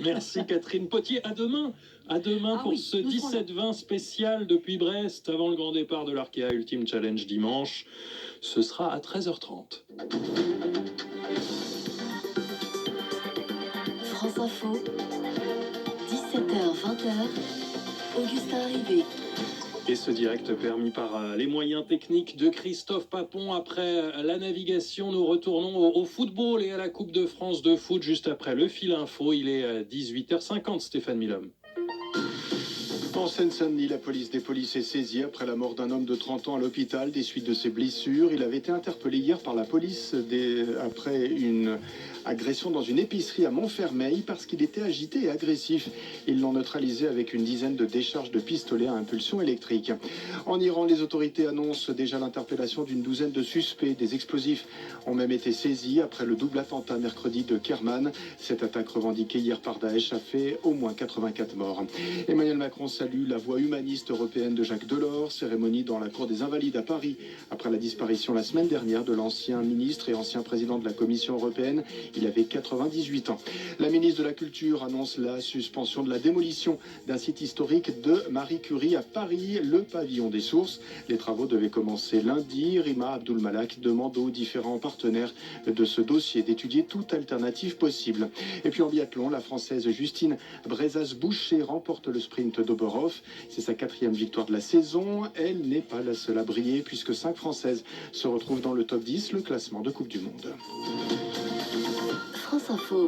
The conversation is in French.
Merci Catherine Potier. À demain Ah pour oui, ce nous serons là. 17-20 spécial depuis Brest, avant le grand départ de l'Arkea Ultimate Challenge dimanche. Ce sera à 13h30. France Info, 17h-20h, Augustin Rivet. Et ce direct permis par les moyens techniques de Christophe Papon. Après la navigation, nous retournons au football et à la Coupe de France de foot juste après le fil info. Il est 18h50, Stéphane Milhomme. En Seine-Saint-Denis, la police des polices est saisie après la mort d'un homme de 30 ans à l'hôpital des suites de ses blessures. Il avait été interpellé hier par la police après une agression dans une épicerie à Montfermeil parce qu'il était agité et agressif. Ils l'ont neutralisé avec une dizaine de décharges de pistolets à impulsion électrique. En Iran, les autorités annoncent déjà l'interpellation d'une douzaine de suspects. Des explosifs ont même été saisis après le double attentat mercredi de Kerman. Cette attaque revendiquée hier par Daesh a fait au moins 84 morts. Emmanuel Macron salue la voix humaniste européenne de Jacques Delors, cérémonie dans la cour des Invalides à Paris, après la disparition la semaine dernière de l'ancien ministre et ancien président de la Commission européenne. Il avait 98 ans. La ministre de la Culture annonce la suspension de la démolition d'un site historique de Marie Curie à Paris, le pavillon des Sources. Les travaux devaient commencer lundi. Rima Abdul-Malak demande aux différents partenaires de ce dossier d'étudier toute alternative possible. Et puis en biathlon, la Française Justine Brezas-Boucher remporte le sprint d'Oberhof. C'est sa 4e victoire de la saison. Elle n'est pas la seule à briller puisque 5 Françaises se retrouvent dans le top 10, le classement de Coupe du Monde. France Info.